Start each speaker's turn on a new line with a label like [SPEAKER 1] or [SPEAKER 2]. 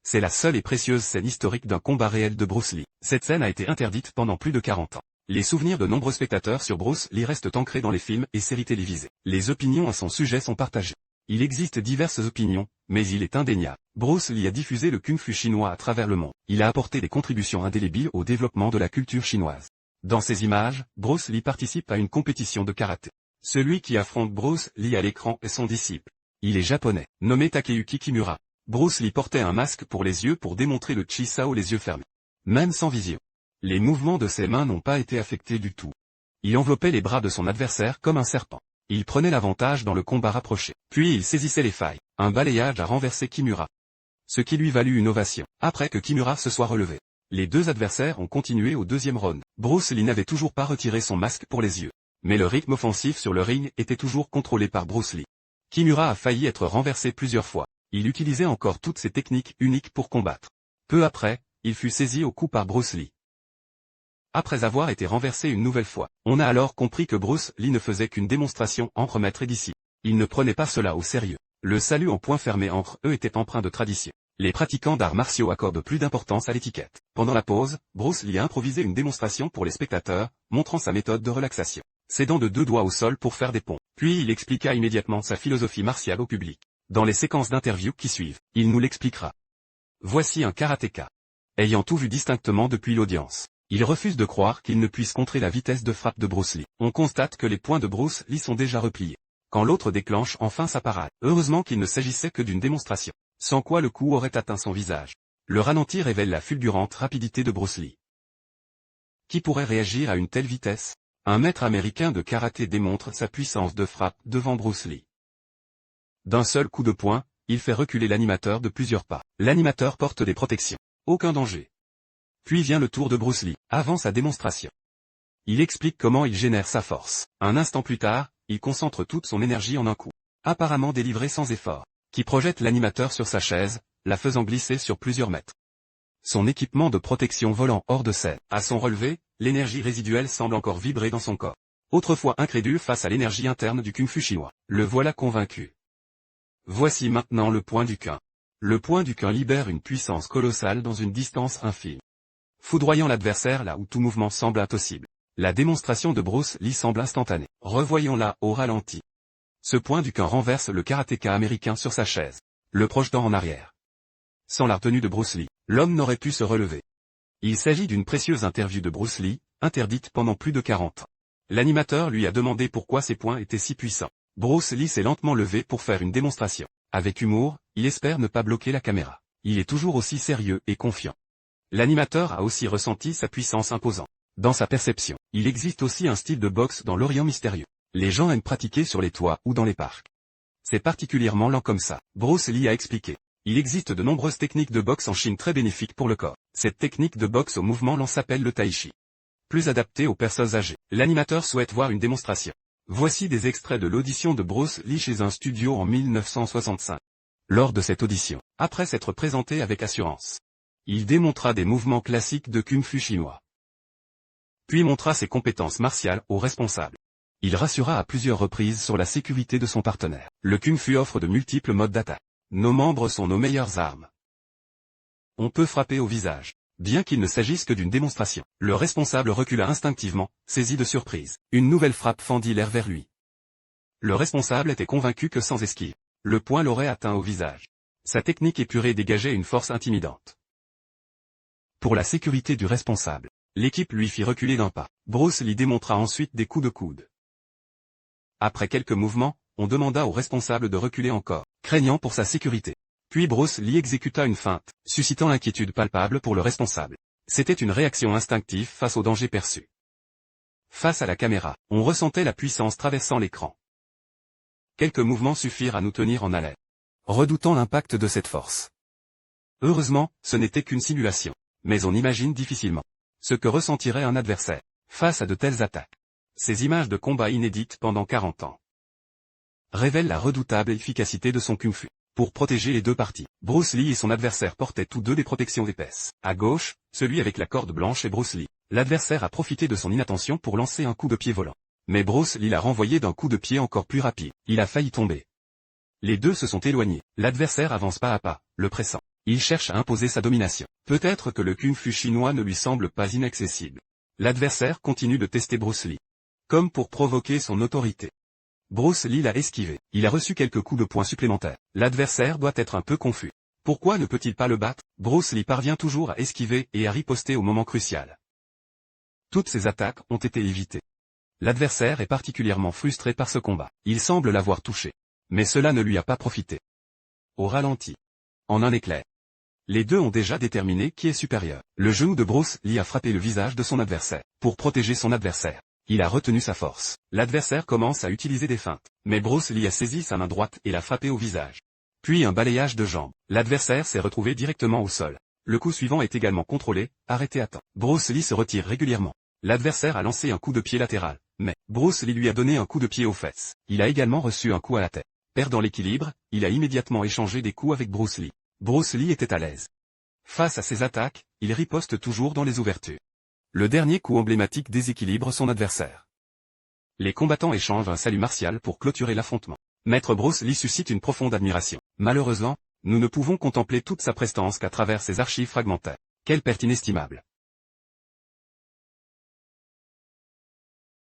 [SPEAKER 1] C'est la seule et précieuse scène historique d'un combat réel de Bruce Lee. Cette scène a été interdite pendant plus de 40 ans. Les souvenirs de nombreux spectateurs sur Bruce Lee restent ancrés dans les films et séries télévisées. Les opinions à son sujet sont partagées. Il existe diverses opinions, mais il est indéniable. Bruce Lee a diffusé le kung-fu chinois à travers le monde. Il a apporté des contributions indélébiles au développement de la culture chinoise. Dans ces images, Bruce Lee participe à une compétition de karaté. Celui qui affronte Bruce Lee à l'écran est son disciple. Il est japonais, nommé Takeyuki Kimura. Bruce Lee portait un masque pour les yeux pour démontrer le Chi Sao les yeux fermés. Même sans vision. Les mouvements de ses mains n'ont pas été affectés du tout. Il enveloppait les bras de son adversaire comme un serpent. Il prenait l'avantage dans le combat rapproché. Puis il saisissait les failles. Un balayage a renversé Kimura. Ce qui lui valut une ovation, après que Kimura se soit relevé. Les deux adversaires ont continué au deuxième round. Bruce Lee n'avait toujours pas retiré son masque pour les yeux. Mais le rythme offensif sur le ring était toujours contrôlé par Bruce Lee. Kimura a failli être renversé plusieurs fois. Il utilisait encore toutes ses techniques uniques pour combattre. Peu après, il fut saisi au cou par Bruce Lee. Après avoir été renversé une nouvelle fois, on a alors compris que Bruce Lee ne faisait qu'une démonstration entre maître et disciple. Il ne prenait pas cela au sérieux. Le salut en poing fermé entre eux était empreint de tradition. Les pratiquants d'arts martiaux accordent plus d'importance à l'étiquette. Pendant la pause, Bruce Lee a improvisé une démonstration pour les spectateurs, montrant sa méthode de relaxation. S'aidant de 2 doigts au sol pour faire des ponts. Puis il expliqua immédiatement sa philosophie martiale au public. Dans les séquences d'interviews qui suivent, il nous l'expliquera. Voici un karatéka. Ayant tout vu distinctement depuis l'audience. Il refuse de croire qu'il ne puisse contrer la vitesse de frappe de Bruce Lee. On constate que les poings de Bruce Lee sont déjà repliés. Quand l'autre déclenche enfin sa parade. Heureusement qu'il ne s'agissait que d'une démonstration. Sans quoi le coup aurait atteint son visage. Le ralenti révèle la fulgurante rapidité de Bruce Lee. Qui pourrait réagir à une telle vitesse? Un maître américain de karaté démontre sa puissance de frappe devant Bruce Lee. D'un seul coup de poing, il fait reculer l'animateur de plusieurs pas. L'animateur porte des protections. Aucun danger. Puis vient le tour de Bruce Lee, avant sa démonstration. Il explique comment il génère sa force. Un instant plus tard, il concentre toute son énergie en un coup. Apparemment délivré sans effort. Qui projette l'animateur sur sa chaise, la faisant glisser sur plusieurs mètres. Son équipement de protection volant hors de scène. À son relevé, l'énergie résiduelle semble encore vibrer dans son corps. Autrefois incrédule face à l'énergie interne du kung-fu chinois. Le voilà convaincu. Voici maintenant le point du Qin. Le point du Qin libère une puissance colossale dans une distance infime. Foudroyant l'adversaire là où tout mouvement semble impossible. La démonstration de Bruce Lee semble instantanée. Revoyons-la au ralenti. Ce point du Qin renverse le karatéka américain sur sa chaise, le projetant en arrière. Sans la retenue de Bruce Lee, l'homme n'aurait pu se relever. Il s'agit d'une précieuse interview de Bruce Lee, interdite pendant plus de 40 ans. L'animateur lui a demandé pourquoi ses poings étaient si puissants. Bruce Lee s'est lentement levé pour faire une démonstration. Avec humour, il espère ne pas bloquer la caméra. Il est toujours aussi sérieux et confiant. L'animateur a aussi ressenti sa puissance imposante. Dans sa perception, il existe aussi un style de boxe dans l'Orient mystérieux. Les gens aiment pratiquer sur les toits ou dans les parcs. C'est particulièrement lent comme ça. Bruce Lee a expliqué. Il existe de nombreuses techniques de boxe en Chine très bénéfiques pour le corps. Cette technique de boxe au mouvement lent s'appelle le tai chi. Plus adaptée aux personnes âgées. L'animateur souhaite voir une démonstration. Voici des extraits de l'audition de Bruce Lee chez un studio en 1965. Lors de cette audition, après s'être présenté avec assurance, il démontra des mouvements classiques de kung-fu chinois. Puis montra ses compétences martiales aux responsables. Il rassura à plusieurs reprises sur la sécurité de son partenaire. Le kung-fu offre de multiples modes d'attaque. Nos membres sont nos meilleures armes. On peut frapper au visage. Bien qu'il ne s'agisse que d'une démonstration, le responsable recula instinctivement, saisi de surprise. Une nouvelle frappe fendit l'air vers lui. Le responsable était convaincu que sans esquive, le poing l'aurait atteint au visage. Sa technique épurée dégageait une force intimidante. Pour la sécurité du responsable, l'équipe lui fit reculer d'un pas. Bruce Lee démontra ensuite des coups de coude. Après quelques mouvements, on demanda au responsable de reculer encore, craignant pour sa sécurité. Puis Bruce Lee exécuta une feinte, suscitant l'inquiétude palpable pour le responsable. C'était une réaction instinctive face au danger perçu. Face à la caméra, on ressentait la puissance traversant l'écran. Quelques mouvements suffirent à nous tenir en haleine, redoutant l'impact de cette force. Heureusement, ce n'était qu'une simulation, mais on imagine difficilement ce que ressentirait un adversaire face à de telles attaques. Ces images de combat inédites pendant 40 ans révèlent la redoutable efficacité de son kung-fu. Pour protéger les deux parties, Bruce Lee et son adversaire portaient tous deux des protections épaisses. À gauche, celui avec la corde blanche est Bruce Lee. L'adversaire a profité de son inattention pour lancer un coup de pied volant. Mais Bruce Lee l'a renvoyé d'un coup de pied encore plus rapide. Il a failli tomber. Les deux se sont éloignés. L'adversaire avance pas à pas, le pressant. Il cherche à imposer sa domination. Peut-être que le kung-fu chinois ne lui semble pas inaccessible. L'adversaire continue de tester Bruce Lee. Comme pour provoquer son autorité. Bruce Lee l'a esquivé. Il a reçu quelques coups de poing supplémentaires. L'adversaire doit être un peu confus. Pourquoi ne peut-il pas le battre? Bruce Lee parvient toujours à esquiver et à riposter au moment crucial. Toutes ces attaques ont été évitées. L'adversaire est particulièrement frustré par ce combat. Il semble l'avoir touché. Mais cela ne lui a pas profité. Au ralenti. En un éclair. Les deux ont déjà déterminé qui est supérieur. Le genou de Bruce Lee a frappé le visage de son adversaire. Pour protéger son adversaire, il a retenu sa force. L'adversaire commence à utiliser des feintes. Mais Bruce Lee a saisi sa main droite et l'a frappé au visage. Puis un balayage de jambes. L'adversaire s'est retrouvé directement au sol. Le coup suivant est également contrôlé, arrêté à temps. Bruce Lee se retire régulièrement. L'adversaire a lancé un coup de pied latéral. Mais Bruce Lee lui a donné un coup de pied aux fesses. Il a également reçu un coup à la tête. Perdant l'équilibre, il a immédiatement échangé des coups avec Bruce Lee. Bruce Lee était à l'aise. Face à ces attaques, il riposte toujours dans les ouvertures. Le dernier coup emblématique déséquilibre son adversaire. Les combattants échangent un salut martial pour clôturer l'affrontement. Maître Bruce Lee suscite une profonde admiration. Malheureusement, nous ne pouvons contempler toute sa prestance qu'à travers ses archives fragmentaires. Quelle perte inestimable.